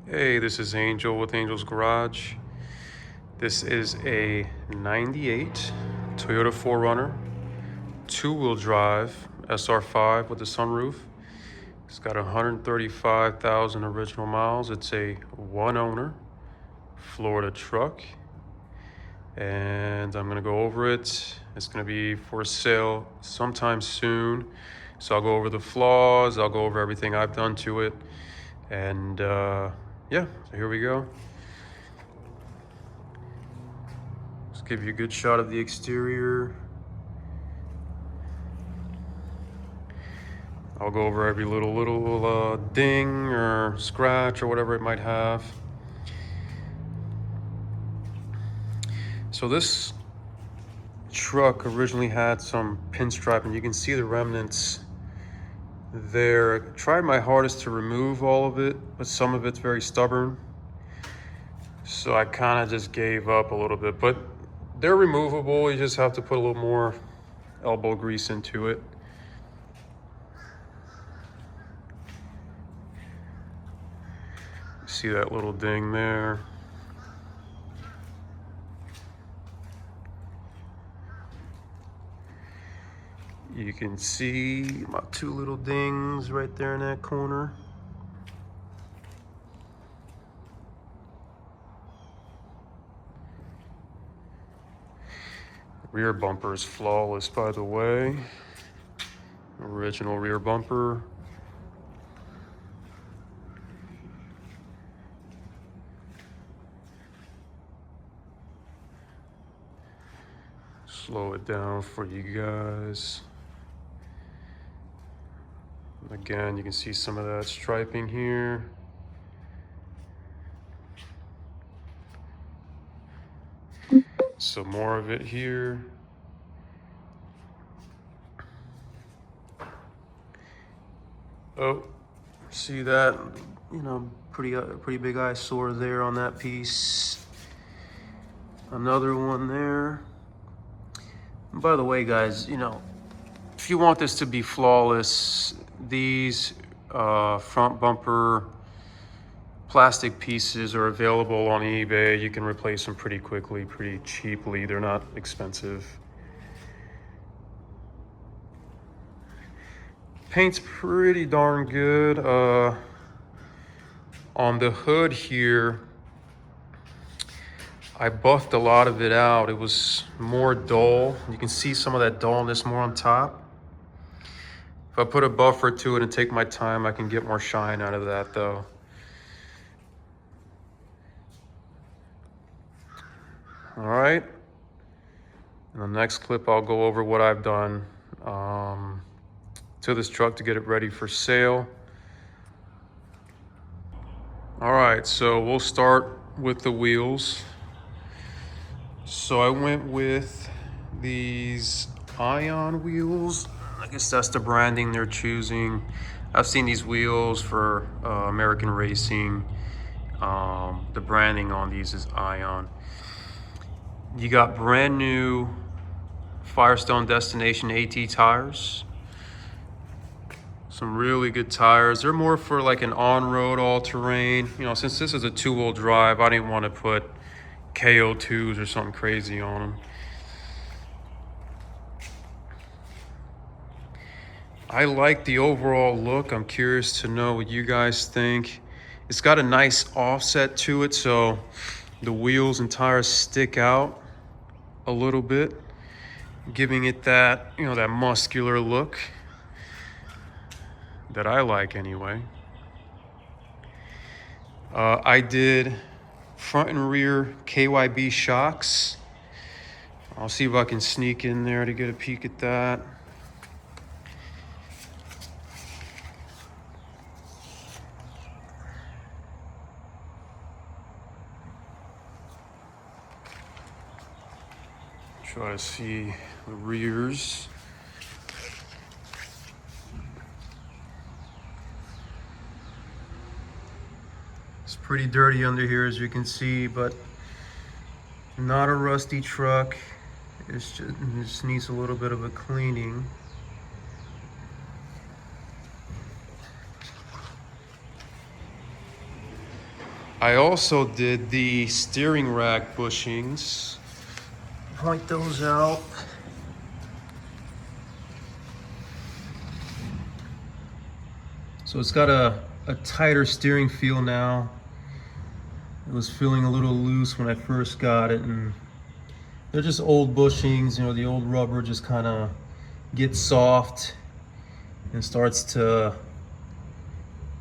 Hey, this is Angel with Angel's Garage. This is a 98 Toyota 4Runner, two-wheel drive SR5 with a sunroof. It's got 135,000 original miles. It's a one-owner Florida truck, and I'm gonna go over it. It's gonna be for sale sometime soon. So I'll go over the flaws, I'll go over everything I've done to it, and yeah, so here we go. Let's give you a good shot of the exterior. I'll go over every little ding or scratch or whatever it might have. So this truck originally had some pinstripe, and you can see the remnants there. I tried my hardest to remove all of it, but some of it's very stubborn. So I kind of just gave up a little bit, but they're removable. You just have to put a little more elbow grease into it. See that little ding there? You can see my two little dings right there in that corner. Rear bumper is flawless, by the way. Original rear bumper. Slow it down for you guys. Again, you can see some of that striping here. Some more of it here. Oh, see that? You know, pretty big eyesore there on that piece. Another one there. And by the way, guys, you know, if you want this to be flawless, these front bumper plastic pieces are available on eBay. You can replace them pretty quickly, pretty cheaply. They're not expensive. Paint's pretty darn good. On the hood here, I buffed a lot of it out. It was more dull. You can see some of that dullness more on top. If I put a buffer to it and take my time, I can get more shine out of that though. All right. In the next clip, I'll go over what I've done to this truck to get it ready for sale. All right, so we'll start with the wheels. So I went with these Aisin wheels. I guess that's the branding they're choosing. I've seen these wheels for American racing. The branding on these is Aisin. You got brand new Firestone Destination AT tires. Some really good tires. They're more for like an on-road all-terrain. You know, since this is a two-wheel drive, I didn't want to put KO2s or something crazy on them. I like the overall look. I'm curious to know what you guys think. It's got a nice offset to it, so the wheels and tires stick out a little bit, giving it that, you know, that muscular look that I like anyway. I did front and rear KYB shocks. I'll see if I can sneak in there to get a peek at that. Try to see the rears. It's pretty dirty under here, as you can see, but not a rusty truck. It just needs a little bit of a cleaning. I also did the steering rack bushings. Point those out. So it's got a tighter steering feel now. It was feeling a little loose when I first got it, and they're just old bushings. You know, the old rubber just kind of gets soft and starts to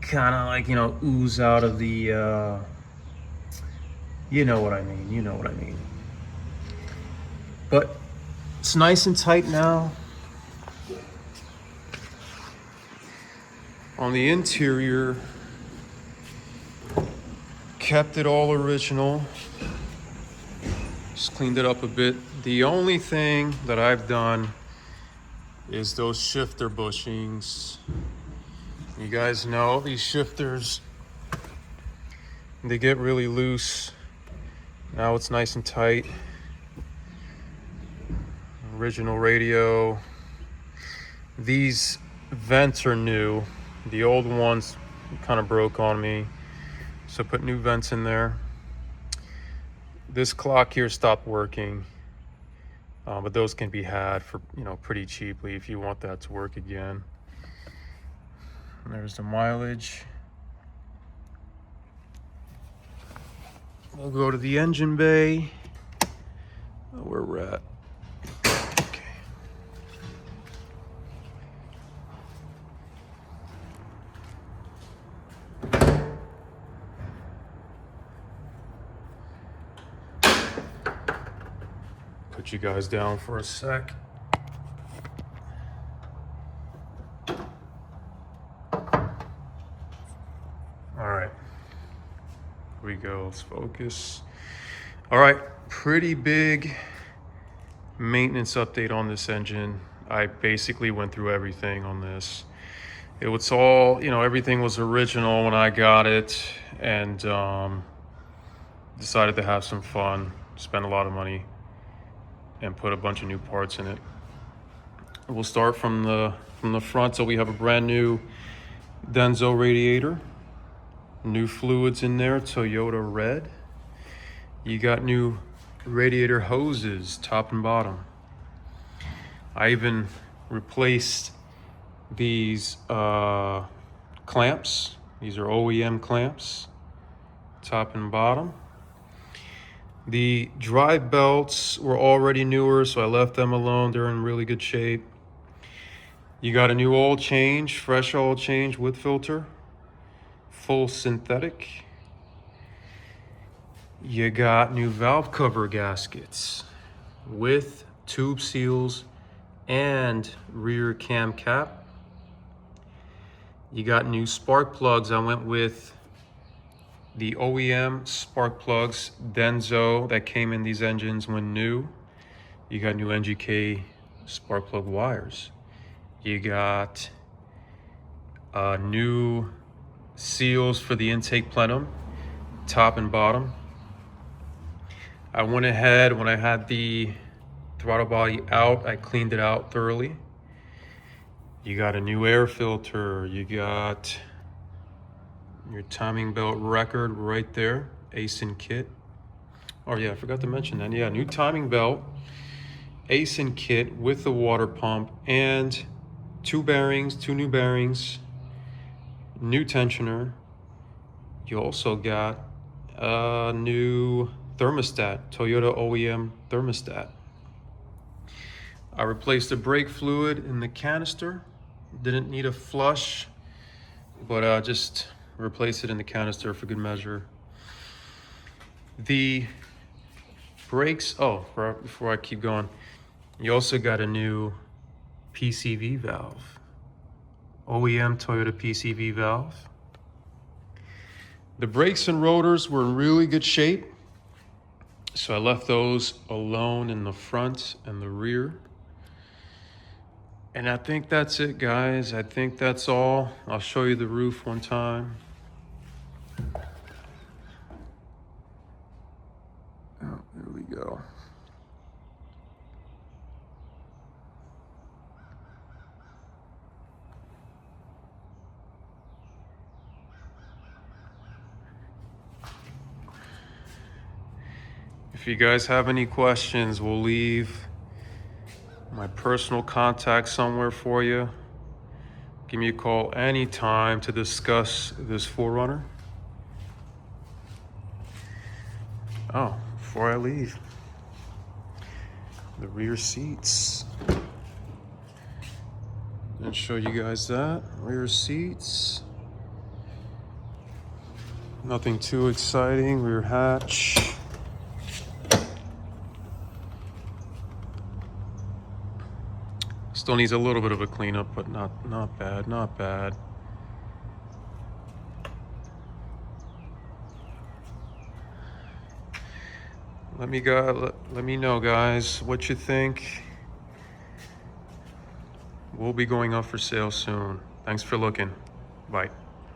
kind of like, you know, ooze out of the, you know what I mean, you know what I mean. But it's nice and tight now. On the interior, kept it all original. Just cleaned it up a bit. The only thing that I've done is those shifter bushings. You guys know these shifters, they get really loose. Now it's nice and tight. Original radio. These vents are new. The old ones kind of broke on me, so put new vents in there. This clock here stopped working, but those can be had for, you know, pretty cheaply if you want that to work again. And there's the mileage. We'll go to the engine bay, where we're at. Okay. Put you guys down for a sec. All right, here we go, let's focus. All right, pretty big maintenance update on this engine. I basically went through everything on this. It was all, you know, everything was original when I got it, and decided to have some fun, spend a lot of money, and put a bunch of new parts in it. We'll start from the front. So we have a brand new Denso radiator, new fluids in there, Toyota red. You got new radiator hoses, top and bottom. I even replaced these clamps. These are OEM clamps, top and bottom. The drive belts were already newer, so I left them alone. They're in really good shape. You got a new oil change, fresh oil change with filter, full synthetic. You got new valve cover gaskets with tube seals and rear cam cap. You got new spark plugs. I went with the OEM spark plugs, Denso, that came in these engines when new. You got new NGK spark plug wires. You got new seals for the intake plenum, top and bottom. I went ahead, when I had the throttle body out, I cleaned it out thoroughly. You got a new air filter. You got your timing belt record right there, Aisin kit. Oh yeah, I forgot to mention that. Yeah, new timing belt, Aisin kit with the water pump, and two new bearings, new tensioner. You also got a new thermostat, Toyota OEM thermostat. I replaced the brake fluid in the canister. Didn't need a flush, but just replace it in the canister for good measure. The brakes, before I keep going, you also got a new PCV valve, OEM Toyota PCV valve. The brakes and rotors were in really good shape, so I left those alone in the front and the rear. And I think that's it, guys. I think that's all. I'll show you the roof one time. Oh, there we go. If you guys have any questions, we'll leave my personal contact somewhere for you. Give me a call anytime to discuss this 4Runner. Oh, before I leave, the rear seats. Didn't show you guys that. Rear seats. Nothing too exciting. Rear hatch. Still needs a little bit of a cleanup, but not bad, not bad. Let me know, guys, what you think. We'll be going up for sale soon. Thanks for looking. Bye.